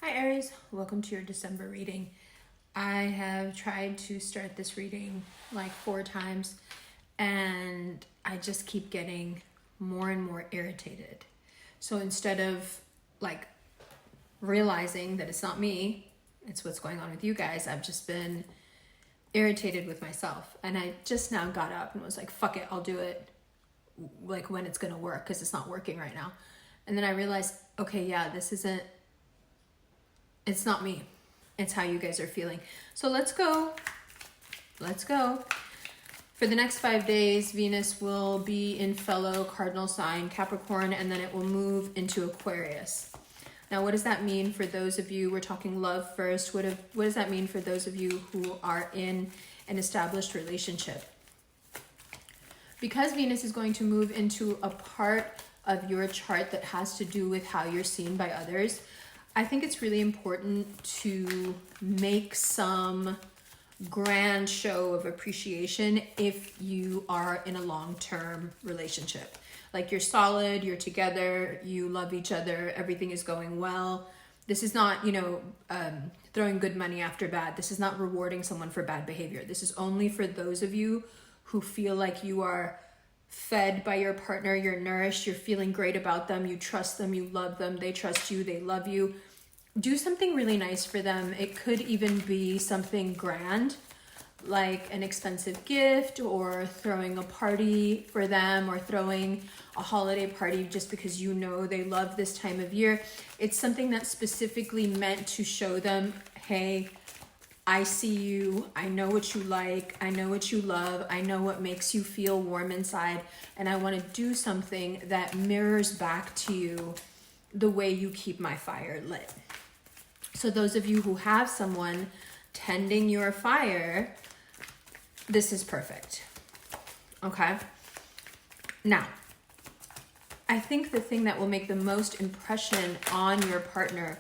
Hi Aries, welcome to your December reading. I have tried to start this reading like 4 times and I just keep getting more and more irritated. So instead of like realizing that it's not me, it's what's going on with you guys, I've just been irritated with myself. And I just now got up and was like, fuck it, I'll do it like when it's gonna work because it's not working right now. And then I realized, okay, yeah, it's not me. It's how you guys are feeling. So let's go. For the next 5 days, Venus will be in fellow cardinal sign Capricorn, and then it will move into Aquarius. Now, what does that mean for those of you, we're talking love first, what does that mean for those of you who are in an established relationship? Because Venus is going to move into a part of your chart that has to do with how you're seen by others, I think it's really important to make some grand show of appreciation if you are in a long-term relationship. Like you're solid, you're together, you love each other, everything is going well. This is not, throwing good money after bad. This is not rewarding someone for bad behavior. This is only for those of you who feel like you are fed by your partner, you're nourished, you're feeling great about them, you trust them, you love them, they trust you, they love you. Do something really nice for them. It could even be something grand, like an expensive gift or throwing a party for them or throwing a holiday party just because you know they love this time of year. It's something that's specifically meant to show them, hey, I see you, I know what you like, I know what you love, I know what makes you feel warm inside, and I want to do something that mirrors back to you the way you keep my fire lit. So those of you who have someone tending your fire, this is perfect. Okay? Now, I think the thing that will make the most impression on your partner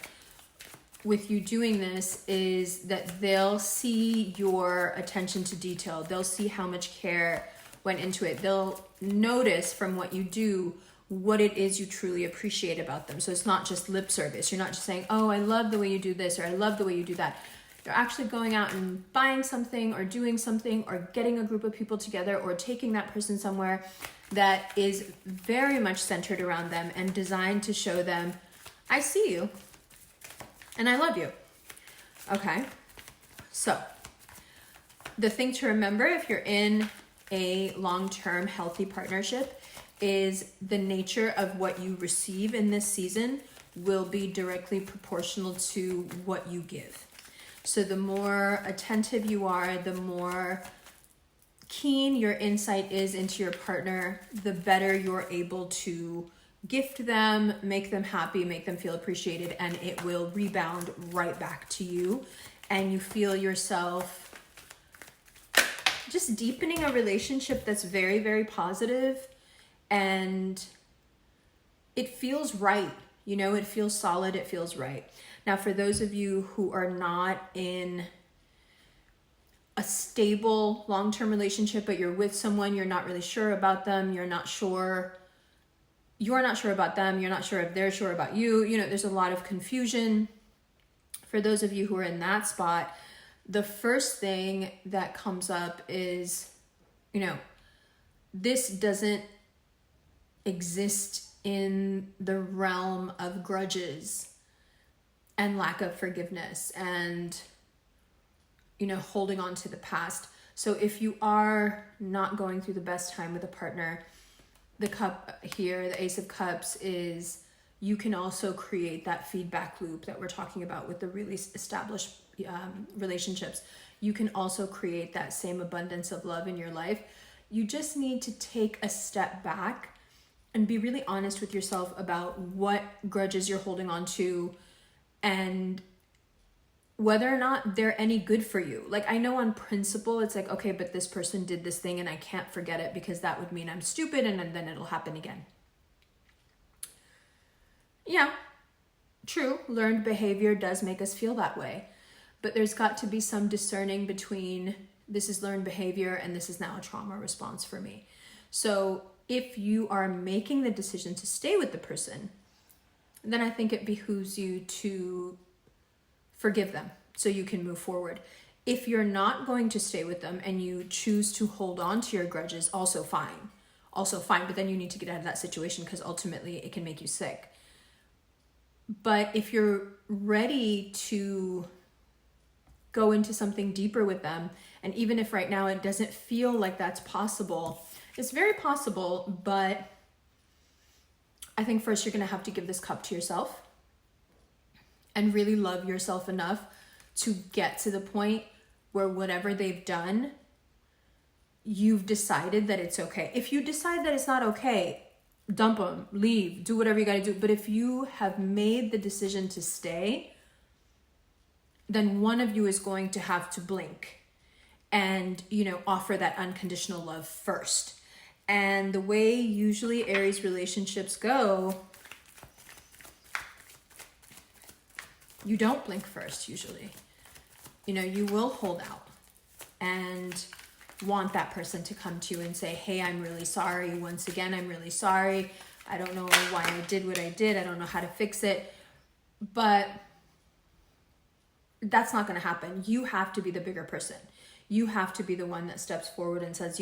with you doing this is that they'll see your attention to detail. They'll see how much care went into it. They'll notice from what you do what it is you truly appreciate about them. So it's not just lip service. You're not just saying, oh, I love the way you do this or I love the way you do that. You're actually going out and buying something or doing something or getting a group of people together or taking that person somewhere that is very much centered around them and designed to show them, I see you and I love you. Okay, so the thing to remember if you're in a long-term healthy partnership is the nature of what you receive in this season will be directly proportional to what you give. So the more attentive you are, the more keen your insight is into your partner, the better you're able to gift them, make them happy, make them feel appreciated, and it will rebound right back to you. And you feel yourself just deepening a relationship that's very, very positive. And it feels right, it feels solid, it feels right. Now, for those of you who are not in a stable long-term relationship, but you're with someone, you're not really sure about them, you're not sure about them, you're not sure if they're sure about you, there's a lot of confusion. For those of you who are in that spot, the first thing that comes up is, this doesn't exist in the realm of grudges and lack of forgiveness and holding on to the past. So if you are not going through the best time with a partner, the cup here, the Ace of Cups, is you can also create that feedback loop that we're talking about with the really established relationships. You can also create that same abundance of love in your life. You just need to take a step back and be really honest with yourself about what grudges you're holding on to and whether or not they're any good for you. Like, I know on principle, it's like, okay, but this person did this thing and I can't forget it because that would mean I'm stupid and then it'll happen again. Yeah, true. Learned behavior does make us feel that way. But there's got to be some discerning between this is learned behavior and this is now a trauma response for me. So if you are making the decision to stay with the person, then I think it behooves you to forgive them so you can move forward. If you're not going to stay with them and you choose to hold on to your grudges, also fine. Also fine, but then you need to get out of that situation because ultimately it can make you sick. But if you're ready to go into something deeper with them, and even if right now it doesn't feel like that's possible, it's very possible, but I think first you're going to have to give this cup to yourself and really love yourself enough to get to the point where whatever they've done, you've decided that it's okay. If you decide that it's not okay, dump them, leave, do whatever you got to do. But if you have made the decision to stay, then one of you is going to have to blink and, offer that unconditional love first. And the way usually Aries relationships go, you don't blink first usually. You will hold out and want that person to come to you and say, hey, I'm really sorry. Once again, I'm really sorry. I don't know why I did what I did. I don't know how to fix it. But that's not going to happen. You have to be the bigger person. You have to be the one that steps forward and says,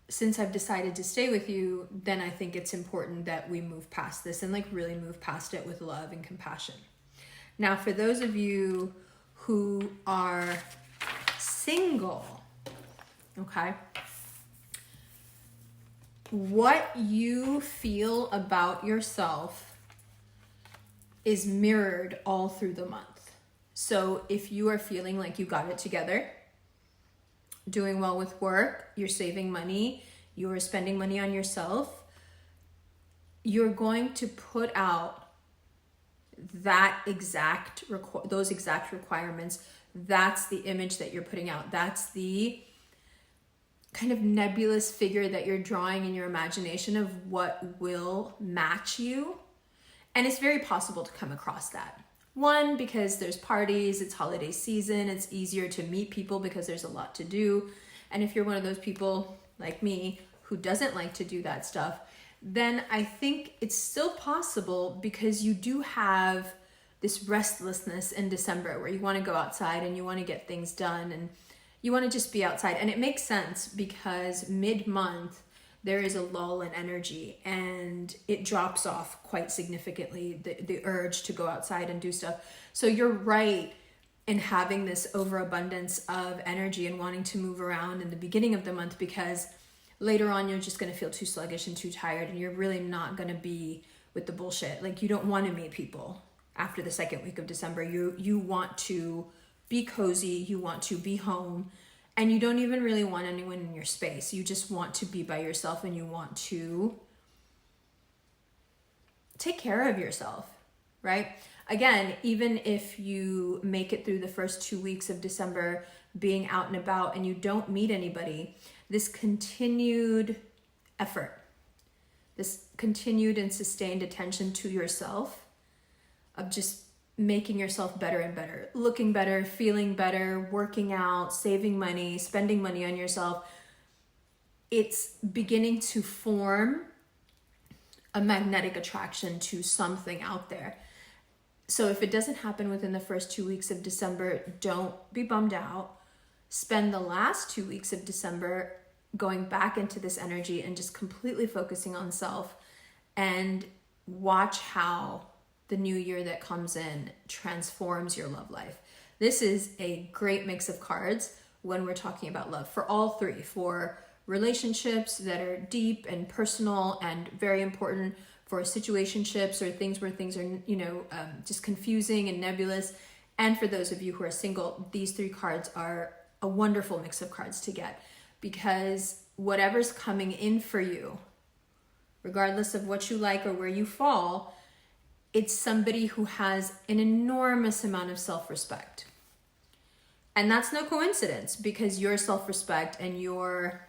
since I've decided to stay with you, then I think it's important that we move past this and really move past it with love and compassion. Now, for those of you who are single, okay, what you feel about yourself is mirrored all through the month. So if you are feeling like you got it together, doing well with work, you're saving money, you are spending money on yourself, you're going to put out those exact requirements. That's the image that you're putting out. That's the kind of nebulous figure that you're drawing in your imagination of what will match you. And it's very possible to come across that. One, because there's parties, it's holiday season, it's easier to meet people because there's a lot to do. And if you're one of those people like me who doesn't like to do that stuff, then I think it's still possible because you do have this restlessness in December where you want to go outside and you want to get things done and you want to just be outside. And it makes sense because mid-month there is a lull in energy and it drops off quite significantly, the urge to go outside and do stuff. So you're right in having this overabundance of energy and wanting to move around in the beginning of the month because later on you're just going to feel too sluggish and too tired and you're really not going to be with the bullshit. You don't want to meet people after the second week of December. You want to be cozy, you want to be home, and you don't even really want anyone in your space. You just want to be by yourself and you want to take care of yourself, right? Again, even if you make it through the first 2 weeks of December being out and about and you don't meet anybody, this continued effort, this continued and sustained attention to yourself of just making yourself better and better, looking better, feeling better, working out, saving money, spending money on yourself, it's beginning to form a magnetic attraction to something out there. So if it doesn't happen within the first 2 weeks of December, don't be bummed out. Spend the last 2 weeks of December going back into this energy and just completely focusing on self, and watch how the new year that comes in transforms your love life. This is a great mix of cards when we're talking about love for all three, for relationships that are deep and personal and very important, for situationships or things where things are, just confusing and nebulous. And for those of you who are single, these three cards are a wonderful mix of cards to get, because whatever's coming in for you, regardless of what you like or where you fall, it's somebody who has an enormous amount of self-respect. And that's no coincidence, because your self-respect and your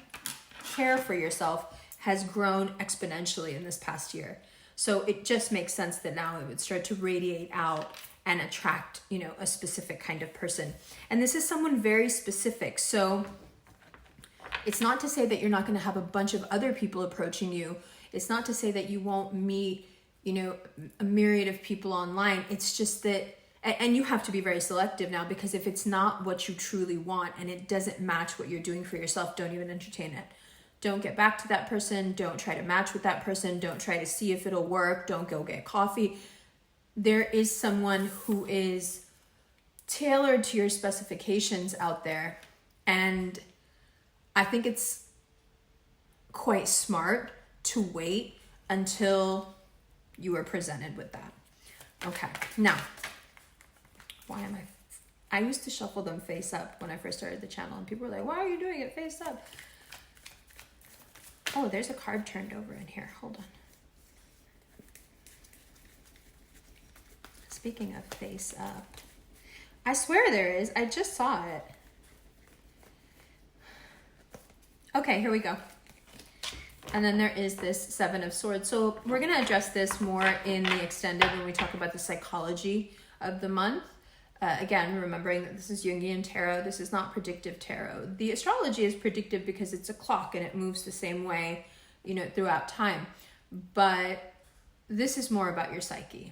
care for yourself has grown exponentially in this past year. So it just makes sense that now it would start to radiate out and attract, a specific kind of person. And this is someone very specific. So it's not to say that you're not going to have a bunch of other people approaching you. It's not to say that you won't meet, a myriad of people online. It's just that, And you have to be very selective now, because if it's not what you truly want and it doesn't match what you're doing for yourself, don't even entertain it. Don't get back to that person. Don't try to match with that person. Don't try to see if it'll work. Don't go get coffee. There is someone who is tailored to your specifications out there. And I think it's quite smart to wait until you are presented with that. Okay, now, I used to shuffle them face up when I first started the channel, and people were like, why are you doing it face up? Oh, there's a card turned over in here. Hold on. Speaking of face up, I swear there is. I just saw it. Okay, here we go. And then there is this Seven of Swords. So we're going to address this more in the extended when we talk about the psychology of the month. Again, remembering that this is Jungian tarot. This is not predictive tarot. The astrology is predictive because it's a clock and it moves the same way, throughout time. But this is more about your psyche.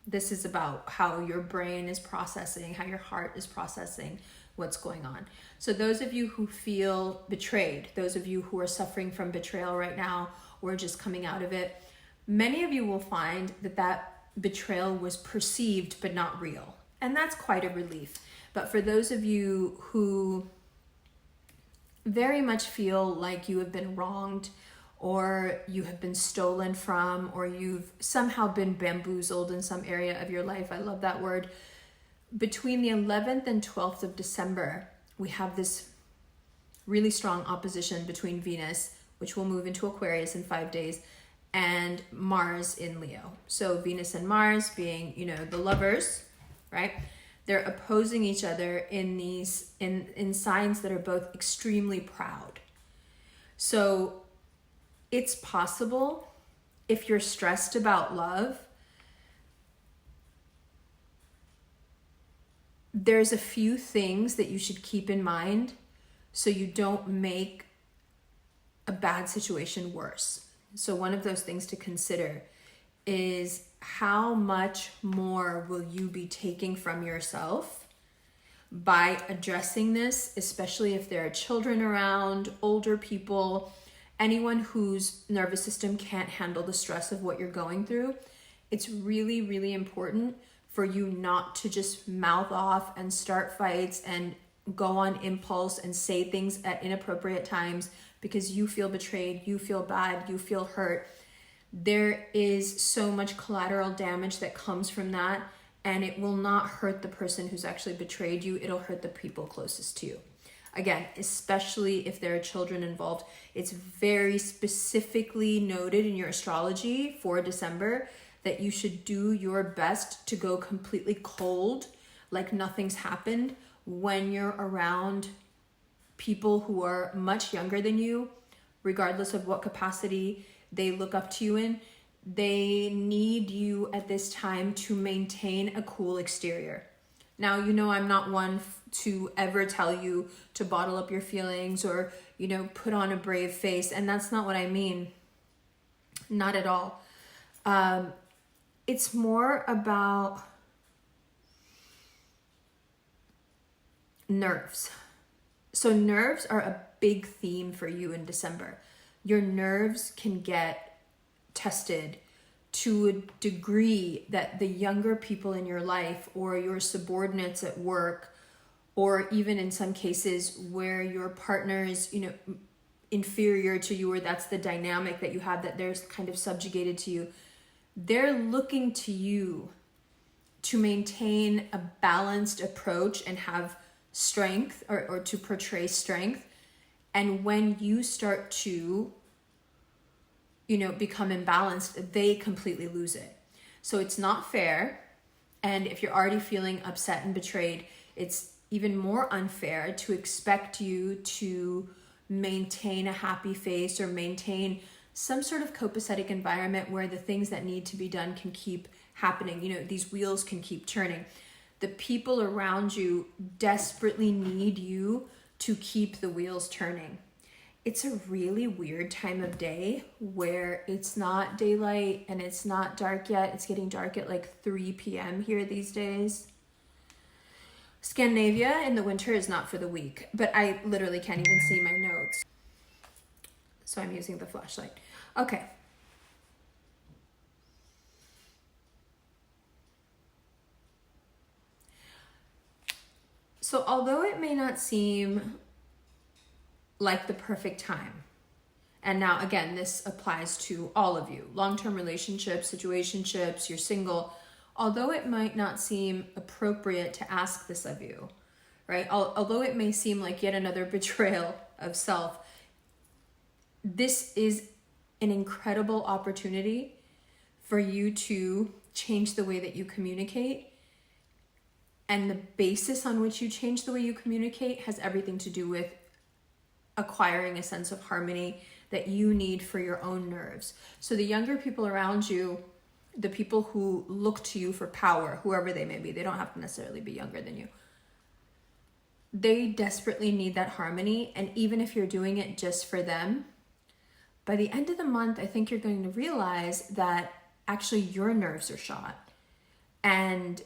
This is about how your brain is processing, how your heart is processing what's going on. So those of you who feel betrayed, those of you who are suffering from betrayal right now or just coming out of it, many of you will find that betrayal was perceived but not real. And that's quite a relief. But for those of you who very much feel like you have been wronged, or you have been stolen from, or you've somehow been bamboozled in some area of your life, I love that word. Between the 11th and 12th of December, we have this really strong opposition between Venus, which will move into Aquarius in 5 days, and Mars in Leo. So Venus and Mars being, the lovers, right? They're opposing each other in signs that are both extremely proud. So it's possible, if you're stressed about love, there's a few things that you should keep in mind so you don't make a bad situation worse. So one of those things to consider is how much more will you be taking from yourself by addressing this, especially if there are children around, older people, anyone whose nervous system can't handle the stress of what you're going through. It's really, really important for you not to just mouth off and start fights and go on impulse and say things at inappropriate times because you feel betrayed, you feel bad, you feel hurt. There is so much collateral damage that comes from that, and it will not hurt the person who's actually betrayed you. It'll hurt the people closest to you. Again, especially if there are children involved, it's very specifically noted in your astrology for December that you should do your best to go completely cold, like nothing's happened, when you're around people who are much younger than you, regardless of what capacity they look up to you in. They need you at this time to maintain a cool exterior. Now, I'm not one to ever tell you to bottle up your feelings or, put on a brave face. And that's not what I mean. Not at all. It's more about nerves. So nerves are a big theme for you in December. Your nerves can get tested to a degree that the younger people in your life or your subordinates at work, or even in some cases where your partner is, inferior to you, or that's the dynamic that you have, that they're kind of subjugated to you, they're looking to you to maintain a balanced approach and have strength or to portray strength. And when you start to, become imbalanced, they completely lose it. So it's not fair. And if you're already feeling upset and betrayed, it's even more unfair to expect you to maintain a happy face or maintain some sort of copacetic environment where the things that need to be done can keep happening. These wheels can keep turning. The people around you desperately need you to keep the wheels turning. It's a really weird time of day where it's not daylight and it's not dark yet. It's getting dark at like 3 p.m. here these days. Scandinavia in the winter is not for the weak, but I literally can't even see my notes. So I'm using the flashlight. Okay. So although it may not seem like the perfect time, and now again, this applies to all of you, long-term relationships, situationships, you're single, although it might not seem appropriate to ask this of you, right? Although it may seem like yet another betrayal of self, this is an incredible opportunity for you to change the way that you communicate. And the basis on which you change the way you communicate has everything to do with acquiring a sense of harmony that you need for your own nerves. So the younger people around you, the people who look to you for power, whoever they may be, they don't have to necessarily be younger than you. They desperately need that harmony. And even if you're doing it just for them, by the end of the month, I think you're going to realize that actually your nerves are shot. And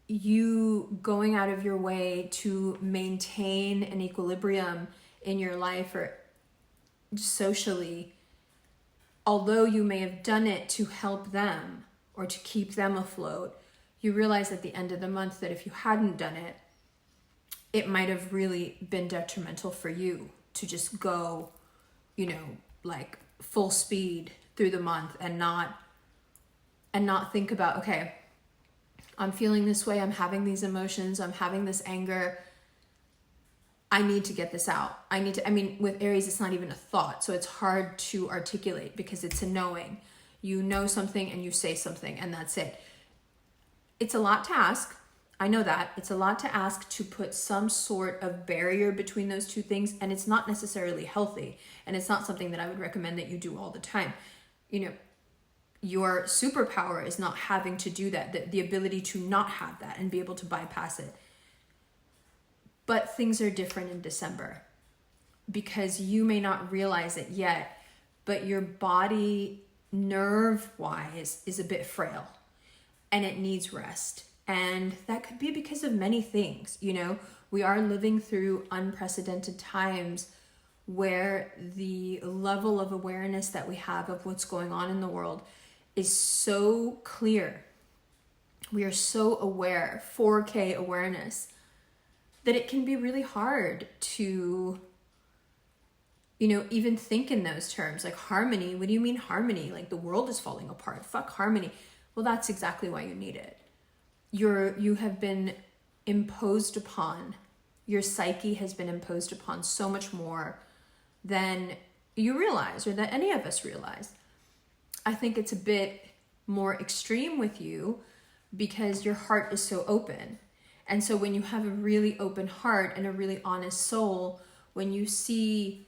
you going out of your way to maintain an equilibrium in your life or socially, although you may have done it to help them or to keep them afloat, you realize at the end of the month that if you hadn't done it, it might have really been detrimental for you to just go, like full speed through the month and not think about, okay, I'm feeling this way, I'm having these emotions, I'm having this anger, I need to get this out. With Aries, it's not even a thought, so it's hard to articulate because it's a knowing. You know something and you say something and that's it. It's a lot to ask. I know that. It's a lot to ask to put some sort of barrier between those two things, and it's not necessarily healthy, and it's not something that I would recommend that you do all the time. Your superpower is not having to do that, the ability to not have that and be able to bypass it. But things are different in December because you may not realize it yet, but your body nerve-wise is a bit frail and it needs rest. And that could be because of many things. We are living through unprecedented times where the level of awareness that we have of what's going on in the world is so clear. We are so aware, 4K awareness, that it can be really hard to, even think in those terms. Like harmony, what do you mean harmony? Like the world is falling apart. Fuck harmony. Well, that's exactly why you need it. You have been imposed upon, your psyche has been imposed upon so much more than you realize or that any of us realize. I think it's a bit more extreme with you because your heart is so open. And so when you have a really open heart and a really honest soul, when you see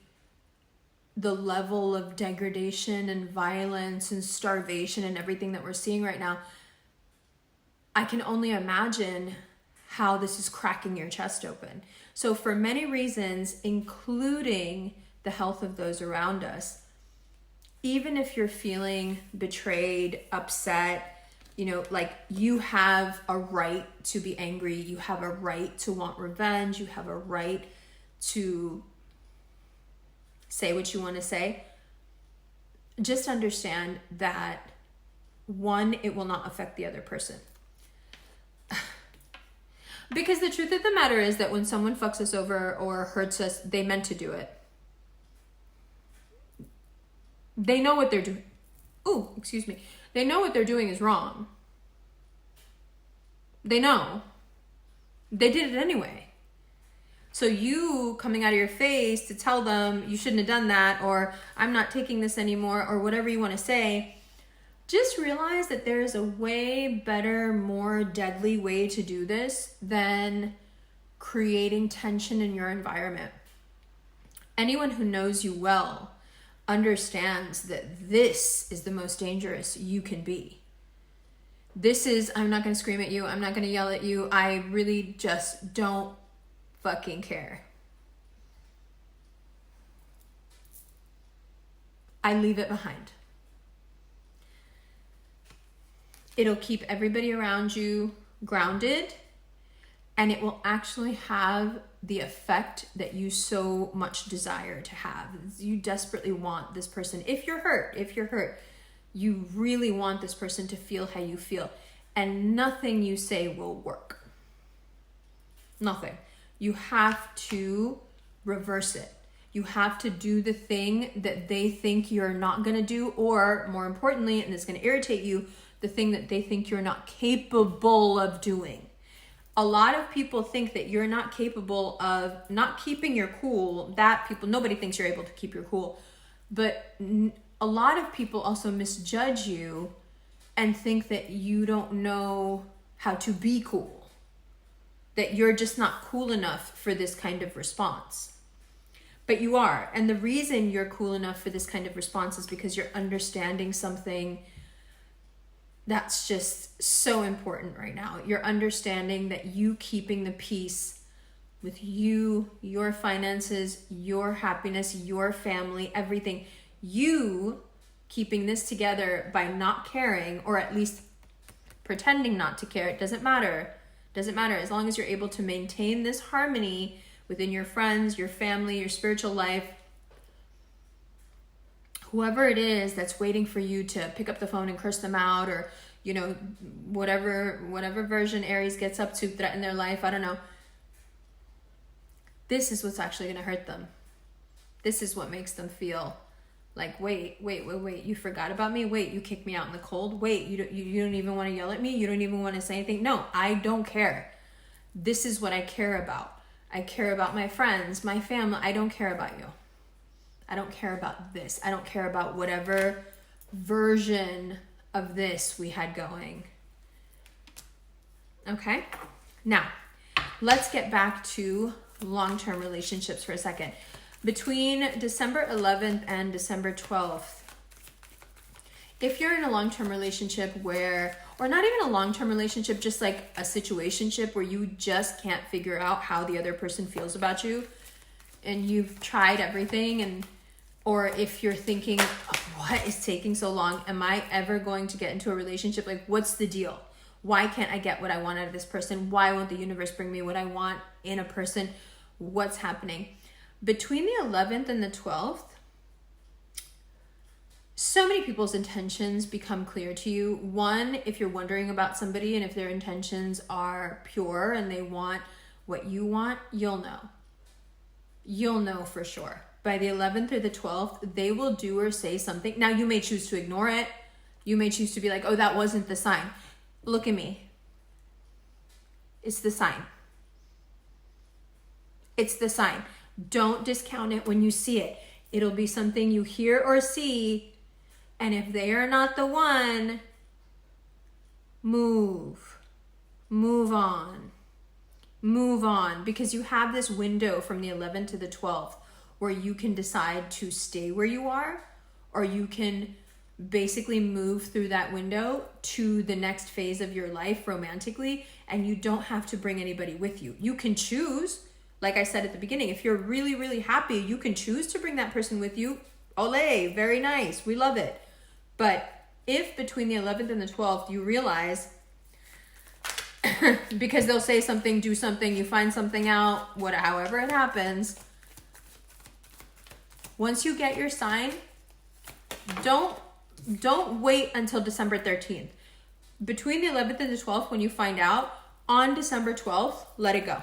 the level of degradation and violence and starvation and everything that we're seeing right now, I can only imagine how this is cracking your chest open. So for many reasons, including the health of those around us, even if you're feeling betrayed, upset, like you have a right to be angry, you have a right to want revenge, you have a right to say what you want to say. Just understand that, one, it will not affect the other person. Because the truth of the matter is that when someone fucks us over or hurts us, they meant to do it. They know what they're doing. Ooh, excuse me. They know what they're doing is wrong. They know. They did it anyway. So you coming out of your face to tell them you shouldn't have done that, or I'm not taking this anymore, or whatever you want to say, just realize that there is a way better, more deadly way to do this than creating tension in your environment. Anyone who knows you well understands that this is the most dangerous you can be. This is, I'm not going to scream at you. I'm not going to yell at you. I really just don't fucking care. I leave it behind. It'll keep everybody around you grounded and it will actually have the effect that you so much desire to have. You desperately want this person. If you're hurt, you really want this person to feel how you feel, and nothing you say will work. Nothing. You have to reverse it. You have to do the thing that they think you're not going to do, or more importantly, and it's going to irritate you, the thing that they think you're not capable of doing. A lot of people think that you're not capable of not keeping your cool. Nobody thinks you're able to keep your cool. But a lot of people also misjudge you and think that you don't know how to be cool, that you're just not cool enough for this kind of response. But you are. And the reason you're cool enough for this kind of response is because you're understanding something that's just so important right now. You're understanding that you keeping the peace with you, your finances, your happiness, your family, everything, you keeping this together by not caring, or at least pretending not to care. It doesn't matter. Doesn't matter. As long as you're able to maintain this harmony within your friends, your family, your spiritual life, whoever it is that's waiting for you to pick up the phone and curse them out, or, you know, whatever version Aries gets up to threaten their life, I don't know. This is what's actually going to hurt them. This is what makes them feel like, wait, you forgot about me? Wait, you kicked me out in the cold? Wait, you don't even want to yell at me? You don't even want to say anything? No, I don't care. This is what I care about. I care about my friends, my family. I don't care about you. I don't care about this. I don't care about whatever version of this we had going. Okay? Now, let's get back to long-term relationships for a second. Between December 11th and December 12th, if you're in a long-term relationship where, or not even a long-term relationship, just like a situationship where you just can't figure out how the other person feels about you, and you've tried everything, and or if you're thinking, what is taking so long? Am I ever going to get into a relationship? Like, what's the deal? Why can't I get what I want out of this person? Why won't the universe bring me what I want in a person? What's happening? Between the 11th and the 12th, so many people's intentions become clear to you. One, if you're wondering about somebody and if their intentions are pure and they want what you want, you'll know. You'll know for sure. By the 11th or the 12th, they will do or say something. Now, you may choose to ignore it. You may choose to be like, oh, that wasn't the sign. Look at me. It's the sign. It's the sign. Don't discount it when you see it. It'll be something you hear or see. And if they are not the one, move on, because you have this window from the 11th to the 12th where you can decide to stay where you are, or you can basically move through that window to the next phase of your life romantically, and you don't have to bring anybody with you. You can choose, like I said at the beginning, if you're really, really happy, you can choose to bring that person with you. Olé, very nice, we love it. But if between the 11th and the 12th you realize, because they'll say something, do something, you find something out, however it happens, once you get your sign, don't wait until December 13th. Between the 11th and the 12th, when you find out, on December 12th, let it go.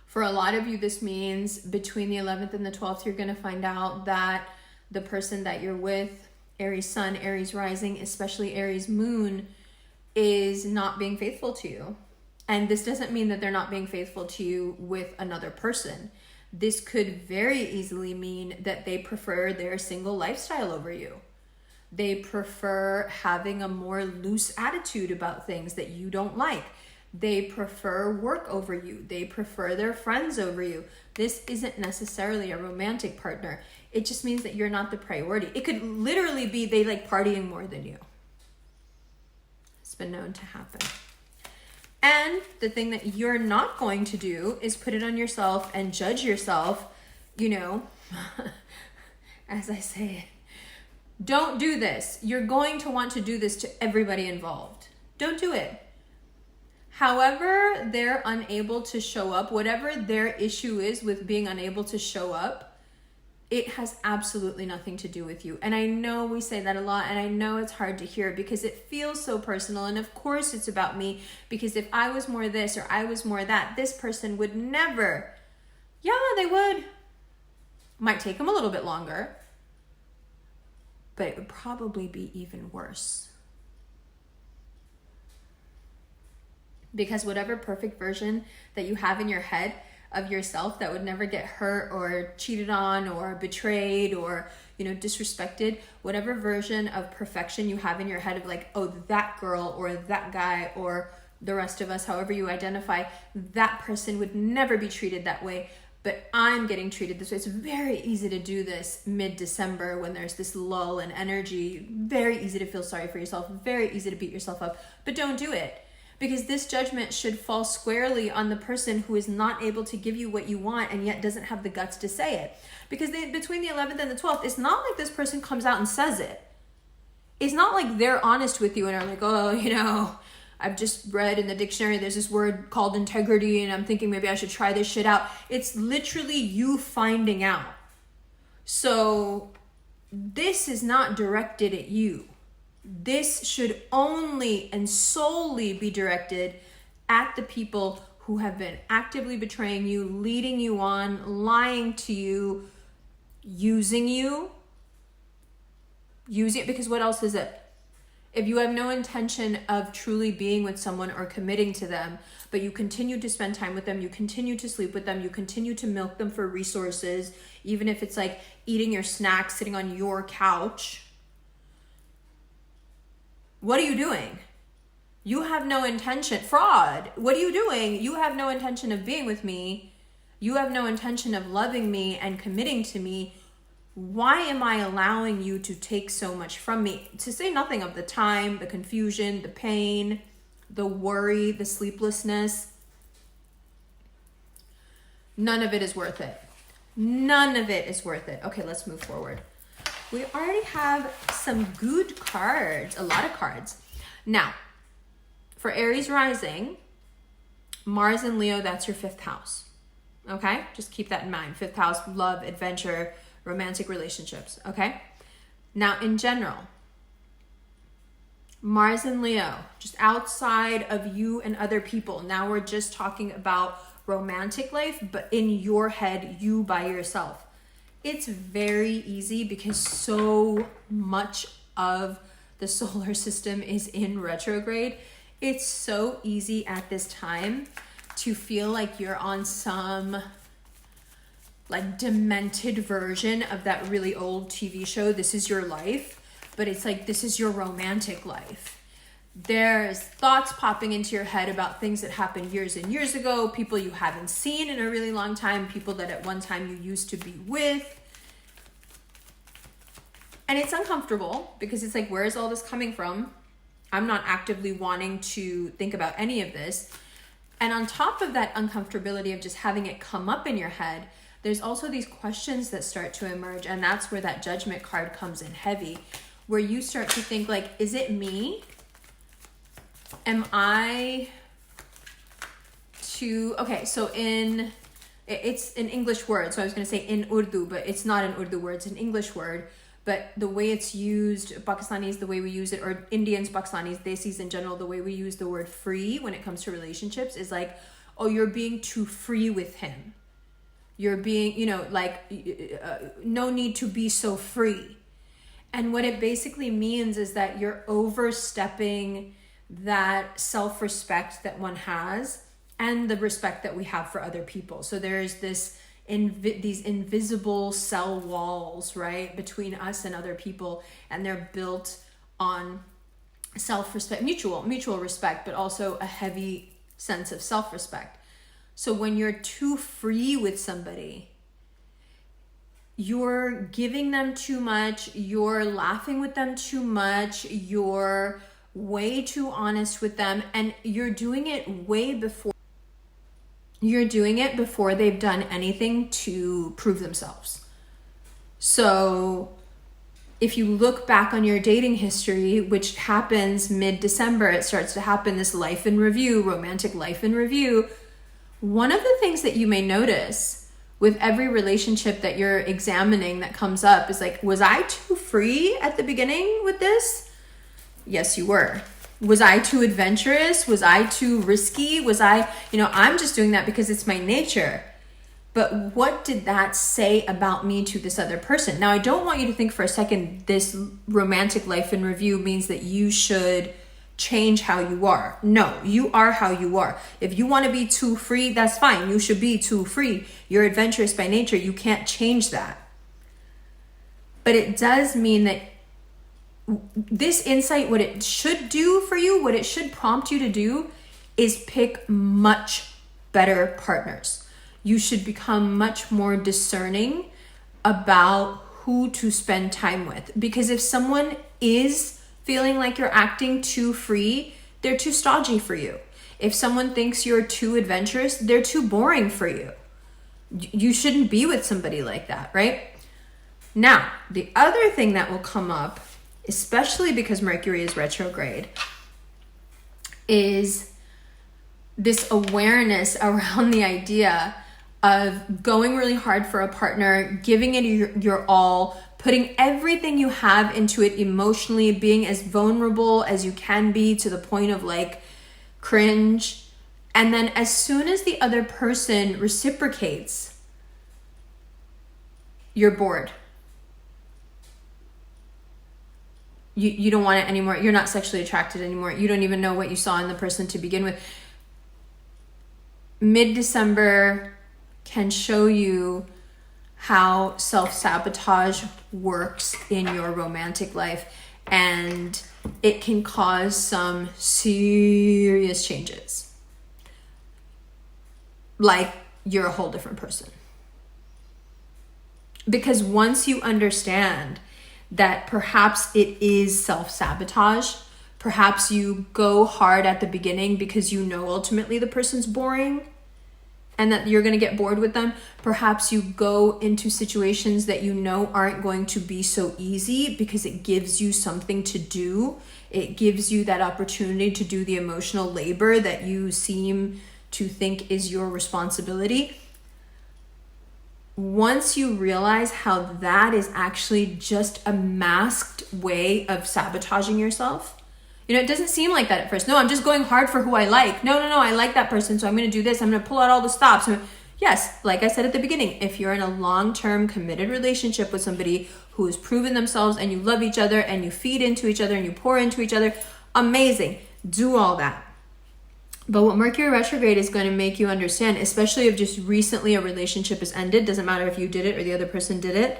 For a lot of you, this means between the 11th and the 12th, you're going to find out that the person that you're with, Aries Sun, Aries Rising, especially Aries Moon, is not being faithful to you. And this doesn't mean that they're not being faithful to you with another person. This could very easily mean that they prefer their single lifestyle over you. They prefer having a more loose attitude about things that you don't like. They prefer work over you. They prefer their friends over you. This isn't necessarily a romantic partner. It just means that you're not the priority. It could literally be they like partying more than you. It's been known to happen. And the thing that you're not going to do is put it on yourself and judge yourself, as I say it. Don't do this. You're going to want to do this to everybody involved. Don't do it. However they're unable to show up, whatever their issue is with being unable to show up, it has absolutely nothing to do with you. And I know we say that a lot, and I know it's hard to hear because it feels so personal. And of course it's about me, because if I was more this or I was more that, this person would never. Yeah, they would. Might take them a little bit longer, but it would probably be even worse. Because whatever perfect version that you have in your head of yourself that would never get hurt or cheated on or betrayed or, disrespected, whatever version of perfection you have in your head of like, oh, that girl or that guy or the rest of us, however you identify, that person would never be treated that way, but I'm getting treated this way. It's very easy to do this mid-December when there's this lull in energy. Very easy to feel sorry for yourself, very easy to beat yourself up, but don't do it. Because this judgment should fall squarely on the person who is not able to give you what you want and yet doesn't have the guts to say it. Because between the 11th and the 12th, it's not like this person comes out and says it. It's not like they're honest with you and are like, oh, I've just read in the dictionary there's this word called integrity and I'm thinking maybe I should try this shit out. It's literally you finding out. So this is not directed at you. This should only and solely be directed at the people who have been actively betraying you, leading you on, lying to you, using because what else is it? If you have no intention of truly being with someone or committing to them, but you continue to spend time with them, you continue to sleep with them, you continue to milk them for resources, even if it's like eating your snacks, sitting on your couch, what are you doing? You have no intention. Fraud. What are you doing? You have no intention of being with me. You have no intention of loving me and committing to me. Why am I allowing you to take so much from me? To say nothing of the time, the confusion, the pain, the worry, the sleeplessness. None of it is worth it. None of it is worth it. Okay, let's move forward. We already have some good cards, a lot of cards. Now, for Aries rising, Mars and Leo, that's your 5th house. Okay? Just keep that in mind. 5th house, love, adventure, romantic relationships. Okay? Now, in general, Mars and Leo, just outside of you and other people. Now we're just talking about romantic life, but in your head, you by yourself. It's very easy because so much of the solar system is in retrograde. It's so easy at this time to feel like you're on some like demented version of that really old TV show, This Is Your Life, but it's like, this is your romantic life. There's thoughts popping into your head about things that happened years and years ago, people you haven't seen in a really long time, people that at one time you used to be with. And it's uncomfortable because it's like, where is all this coming from? I'm not actively wanting to think about any of this. And on top of that uncomfortability of just having it come up in your head, there's also these questions that start to emerge. And that's where that judgment card comes in heavy, where you start to think like, is it me? Am I too, okay, so it's an English word. So I was going to say in Urdu, but it's not an Urdu word, it's an English word. But the way it's used, Pakistanis, the way we use it, or Indians, Pakistanis, Desis in general, the way we use the word free when it comes to relationships is like, oh, you're being too free with him. You're being, no need to be so free. And what it basically means is that you're overstepping that self-respect that one has and the respect that we have for other people. So there's this these invisible cell walls, right, between us and other people, and they're built on self-respect, mutual respect, but also a heavy sense of self-respect. So when you're too free with somebody, you're giving them too much, you're laughing with them too much, you're way too honest with them, and you're doing it before they've done anything to prove themselves. So if you look back on your dating history, which happens mid-December, it starts to happen, this life in review, romantic life in review. One of the things that you may notice with every relationship that you're examining that comes up is like, was I too free at the beginning with this? Yes, you were. Was I too adventurous? Was I too risky? Was I, I'm just doing that because it's my nature. But what did that say about me to this other person? Now, I don't want you to think for a second this romantic life in review means that you should change how you are. No, you are how you are. If you want to be too free, that's fine. You should be too free. You're adventurous by nature. You can't change that. But it does mean that this insight, what it should do for you, what it should prompt you to do is pick much better partners. You should become much more discerning about who to spend time with. Because if someone is feeling like you're acting too free, they're too stodgy for you. If someone thinks you're too adventurous, they're too boring for you. You shouldn't be with somebody like that, right? Now, the other thing that will come up, especially because Mercury is retrograde, is this awareness around the idea of going really hard for a partner, giving it your all, putting everything you have into it emotionally, being as vulnerable as you can be to the point of like cringe. And then as soon as the other person reciprocates, you're bored. You don't want it anymore. You're not sexually attracted anymore. You don't even know what you saw in the person to begin with. Mid-December can show you how self-sabotage works in your romantic life, and it can cause some serious changes. Like you're a whole different person. Because once you understand that perhaps it is self-sabotage, perhaps you go hard at the beginning because you know ultimately the person's boring and that you're going to get bored with them. Perhaps you go into situations that you know aren't going to be so easy because it gives you something to do. It gives you that opportunity to do the emotional labor that you seem to think is your responsibility. Once you realize how that is actually just a masked way of sabotaging yourself, it doesn't seem like that at first. No, I'm just going hard for who I like. No, I like that person, so I'm going to do this. I'm going to pull out all the stops. Yes, like I said at the beginning, if you're in a long-term committed relationship with somebody who has proven themselves and you love each other and you feed into each other and you pour into each other, amazing. Do all that. But what Mercury retrograde is going to make you understand, especially if just recently a relationship has ended, doesn't matter if you did it or the other person did it,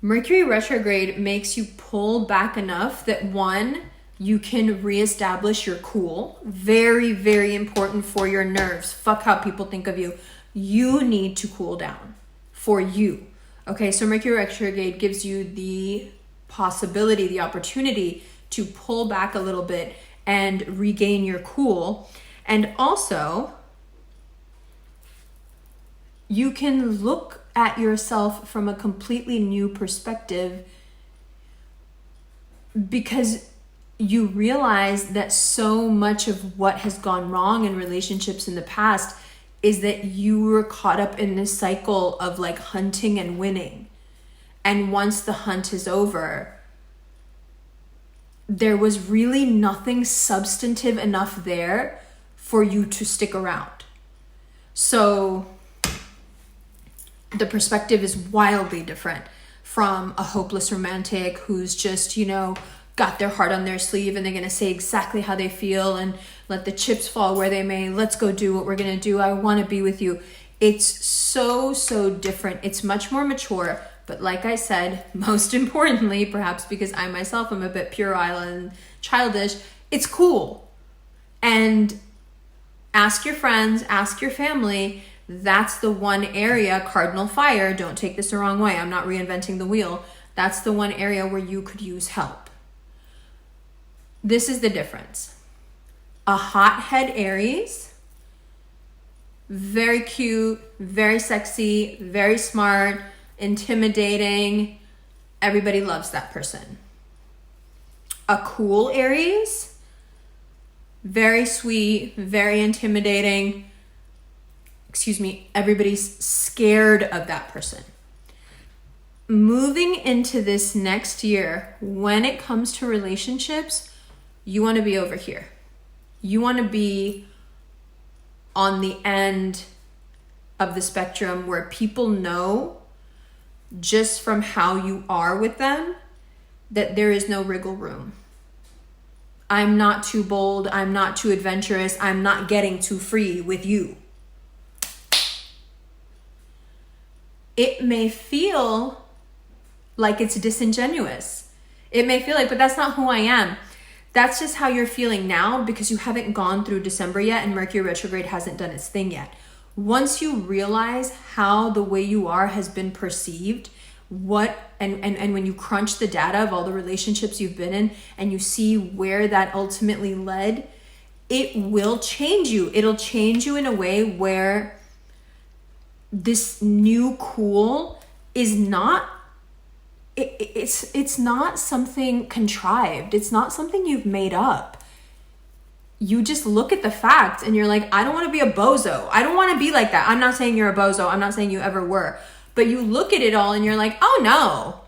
Mercury retrograde makes you pull back enough that one, you can reestablish your cool. Very, very important for your nerves. Fuck how people think of you. You need to cool down for you. Okay, so Mercury retrograde gives you the possibility, the opportunity to pull back a little bit and regain your cool. And also, you can look at yourself from a completely new perspective because you realize that so much of what has gone wrong in relationships in the past is that you were caught up in this cycle of like hunting and winning. And once the hunt is over, there was really nothing substantive enough there for you to stick around. So the perspective is wildly different from a hopeless romantic who's just, got their heart on their sleeve and they're going to say exactly how they feel and let the chips fall where they may. Let's go do what we're going to do. I want to be with you. It's so, so different. It's much more mature. But like I said, most importantly, perhaps because I myself am a bit puerile and childish, it's cool. And ask your friends, ask your family. That's the one area, cardinal fire, don't take this the wrong way. I'm not reinventing the wheel. That's the one area where you could use help. This is the difference. A hothead Aries, very cute, very sexy, very smart, intimidating, everybody loves that person. A cool Aries, very sweet, very intimidating. Everybody's scared of that person. Moving into this next year, when it comes to relationships, you want to be over here. You want to be on the end of the spectrum where people know just from how you are with them that there is no wriggle room. I'm not too bold. I'm not too adventurous. I'm not getting too free with you. It may feel like it's disingenuous. It may feel like, but that's not who I am. That's just how you're feeling now because you haven't gone through December yet and Mercury retrograde hasn't done its thing yet. Once you realize how the way you are has been perceived, and when you crunch the data of all the relationships you've been in and you see where that ultimately led, it will change you. It'll change you in a way where this new cool is not, it's not something contrived. It's not something you've made up. You just look at the fact and you're like, I don't want to be a bozo. I don't want to be like that. I'm not saying you're a bozo. I'm not saying you ever were. But you look at it all and you're like, oh no.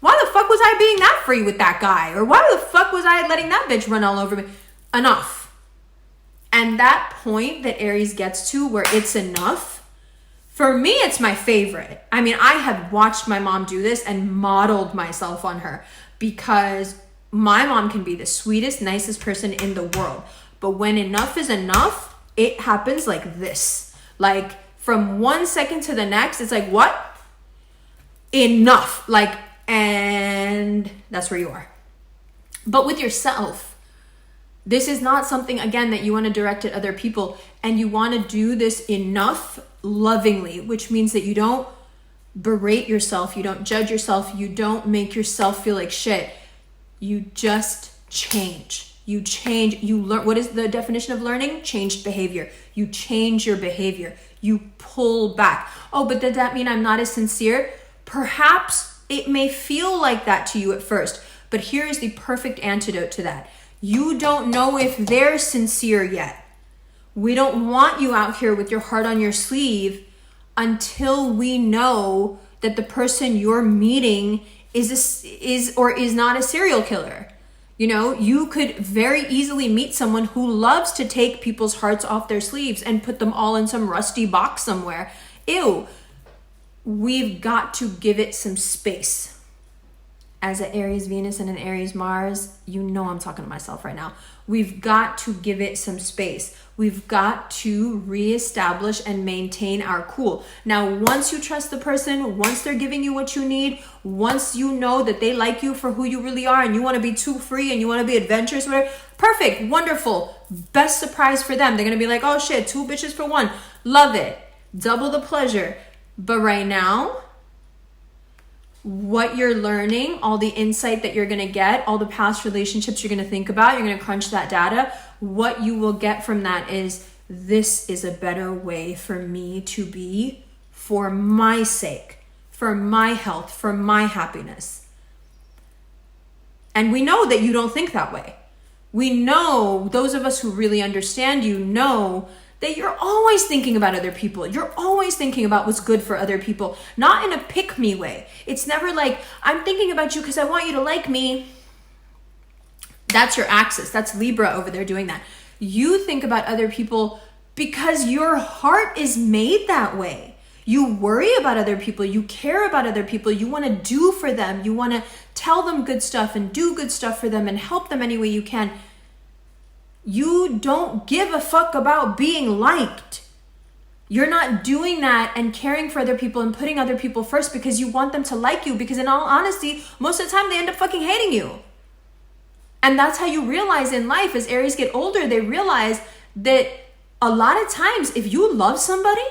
Why the fuck was I being that free with that guy? Or why the fuck was I letting that bitch run all over me? Enough. And that point that Aries gets to where it's enough, for me, it's my favorite. I mean, I have watched my mom do this and modeled myself on her because my mom can be the sweetest, nicest person in the world. But when enough is enough, it happens like this. Like from 1 second to the next, it's like, what? Enough. Like, and that's where you are. But with yourself, this is not something, again, that you want to direct at other people. And you want to do this enough lovingly, which means that you don't berate yourself. You don't judge yourself. You don't make yourself feel like shit. You just change. You change. You learn. What is the definition of learning? Changed behavior. You change your behavior. You pull back. Oh, but does that mean I'm not as sincere? Perhaps it may feel like that to you at first, but here is the perfect antidote to that. You don't know if they're sincere yet. We don't want you out here with your heart on your sleeve until we know that the person you're meeting is or is not a serial killer. You know, you could very easily meet someone who loves to take people's hearts off their sleeves and put them all in some rusty box somewhere. Ew. We've got to give it some space. As an Aries Venus and an Aries Mars, you know I'm talking to myself right now. We've got to give it some space. We've got to reestablish and maintain our cool. Now, once you trust the person, once they're giving you what you need, once you know that they like you for who you really are and you want to be too free and you want to be adventurous, whatever, perfect, wonderful, best surprise for them. They're going to be like, oh shit, 2 bitches for 1. Love it. Double the pleasure. But right now, what you're learning, all the insight that you're going to get, all the past relationships you're going to think about, you're going to crunch that data. What you will get from that is, this is a better way for me to be for my sake, for my health, for my happiness. And we know that you don't think that way. We know, those of us who really understand you know that you're always thinking about other people. You're always thinking about what's good for other people, not in a pick-me way. It's never like, I'm thinking about you because I want you to like me. That's your axis. That's Libra over there doing that. You think about other people because your heart is made that way. You worry about other people. You care about other people. You want to do for them. You want to tell them good stuff and do good stuff for them and help them any way you can. You don't give a fuck about being liked. You're not doing that and caring for other people and putting other people first because you want them to like you, because in all honesty, most of the time they end up fucking hating you. And that's how you realize in life, as Aries get older, they realize that a lot of times if you love somebody,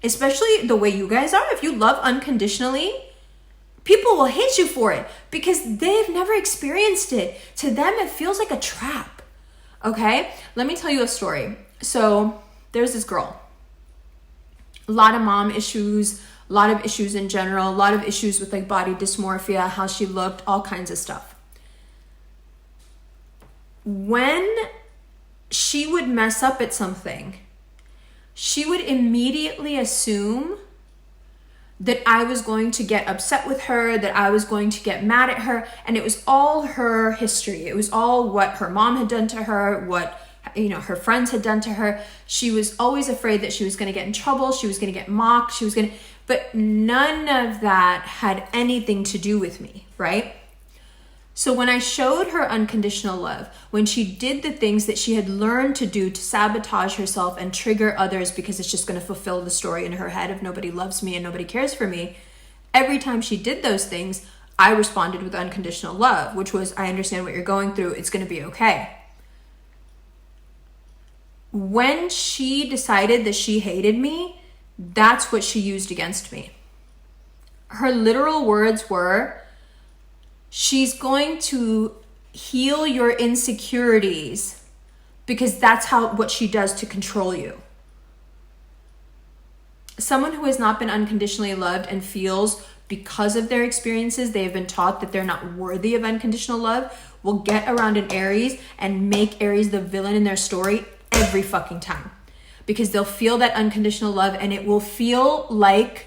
especially the way you guys are, if you love unconditionally, people will hate you for it because they've never experienced it. To them, it feels like a trap. Okay, let me tell you a story. So there's this girl, a lot of mom issues, a lot of issues in general, a lot of issues with like body dysmorphia, how she looked, all kinds of stuff. When she would mess up at something, she would immediately assume that I was going to get upset with her, that I was going to get mad at her. And it was all her history. It was all what her mom had done to her, what, you know, her friends had done to her. She was always afraid that she was going to get in trouble. She was going to get mocked. But none of that had anything to do with me, right? So when I showed her unconditional love, when she did the things that she had learned to do to sabotage herself and trigger others because it's just going to fulfill the story in her head of nobody loves me and nobody cares for me, every time she did those things, I responded with unconditional love, which was, I understand what you're going through. It's going to be okay. When she decided that she hated me, that's what she used against me. Her literal words were, she's going to heal your insecurities because that's what she does to control you. Someone who has not been unconditionally loved and feels because of their experiences, they have been taught that they're not worthy of unconditional love, will get around an Aries and make Aries the villain in their story every fucking time. Because they'll feel that unconditional love and it will feel like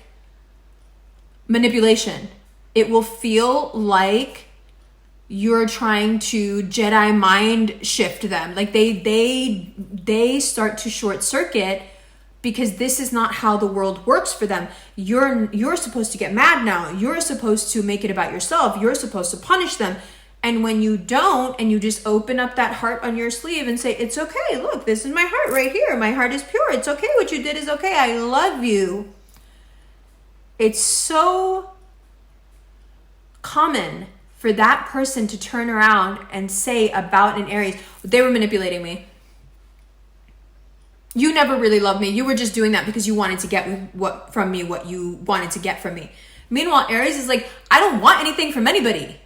manipulation. It will feel like you're trying to Jedi mind shift them. Like they start to short circuit because this is not how the world works for them. You're supposed to get mad now. You're supposed to make it about yourself. You're supposed to punish them. And when you don't, and you just open up that heart on your sleeve and say, it's okay, look, this is my heart right here. My heart is pure. It's okay. What you did is okay. I love you. It's so common for that person to turn around and say about an Aries, they were manipulating me. You never really loved me. You were just doing that because you wanted to get from me what you wanted to get from me. Meanwhile, Aries is like, I don't want anything from anybody.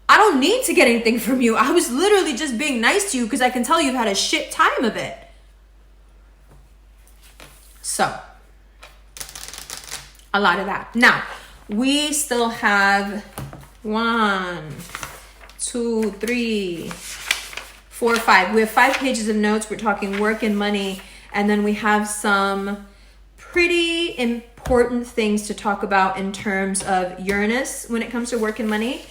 I don't need to get anything from you. I was literally just being nice to you because I can tell you've had a shit time of it. So, a lot of that. Now, we still have 1, 2, 3, 4, 5. We have 5 pages of notes. We're talking work and money. And then we have some pretty important things to talk about in terms of Uranus when it comes to work and money.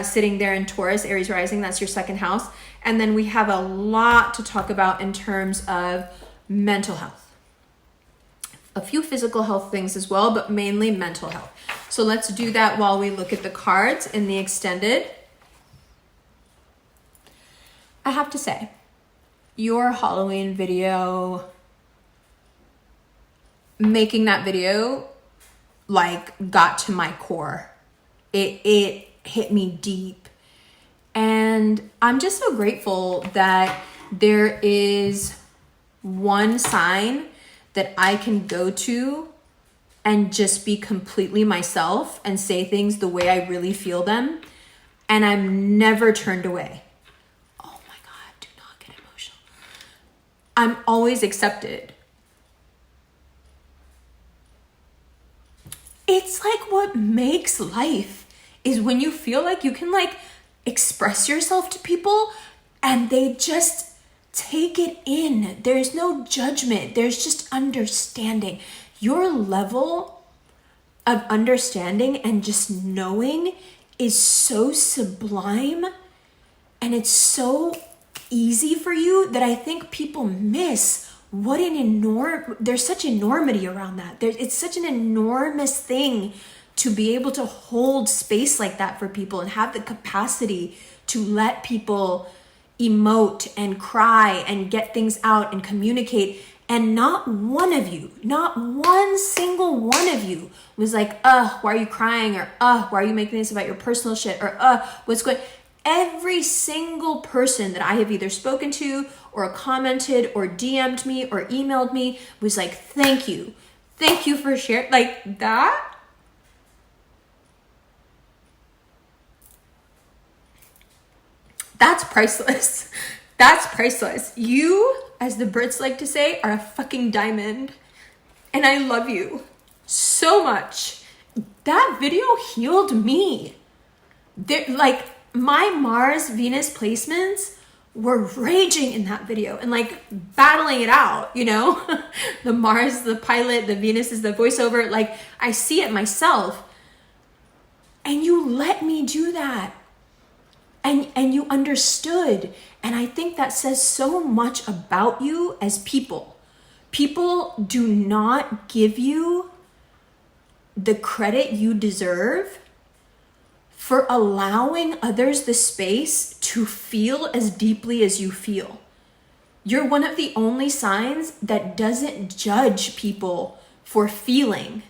Sitting there in Taurus, Aries rising, that's your second house. And then we have a lot to talk about in terms of mental health. A few physical health things as well, but mainly mental health. So let's do that while we look at the cards in the extended. I have to say, your Halloween video, making that video, like, got to my core. It hit me deep. And I'm just so grateful that there is one sign that I can go to and just be completely myself and say things the way I really feel them. And I'm never turned away. Oh my God, do not get emotional. I'm always accepted. It's like what makes life is when you feel like you can like express yourself to people and they just take it in. There's no judgment. There's just understanding. Your level of understanding and just knowing is so sublime and it's so easy for you that I think people miss what there's such enormity around that. It's such an enormous thing to be able to hold space like that for people and have the capacity to let people emote and cry and get things out and communicate. And not one of you, not one single one of you was like, why are you crying? Or, why are you making this about your personal shit? Or, what's going on? Every single person that I have either spoken to or commented or DM'd me or emailed me was like, thank you. Thank you for sharing. Like that. That's priceless. That's priceless. You, as the Brits like to say, are a fucking diamond. And I love you so much. That video healed me. Like my Mars Venus placements were raging in that video and like battling it out, you know? The Mars, the pilot, the Venus is the voiceover. Like I see it myself. And you let me do that. And you understood. And I think that says so much about you as people. People do not give you the credit you deserve for allowing others the space to feel as deeply as you feel. You're one of the only signs that doesn't judge people for feeling,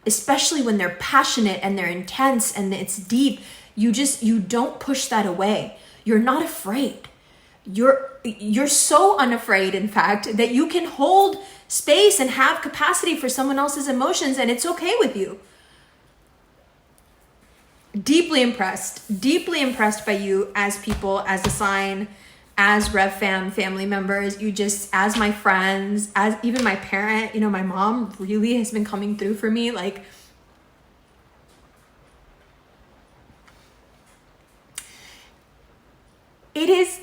especially when they're passionate and they're intense and it's deep. You don't push that away. You're not afraid. You're so unafraid, in fact, that you can hold space and have capacity for someone else's emotions, and it's okay with you. Deeply impressed by you as people, as a sign, as Rev Fam family members. You just, as my friends, as even my parent, you know, my mom really has been coming through for me. Like, it is,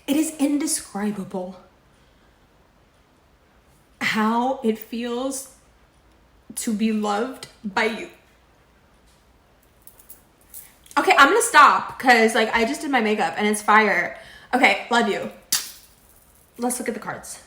it is indescribable how it feels to be loved by you. Okay, I'm gonna stop because like I just did my makeup and it's fire. Okay, love you. Let's look at the cards.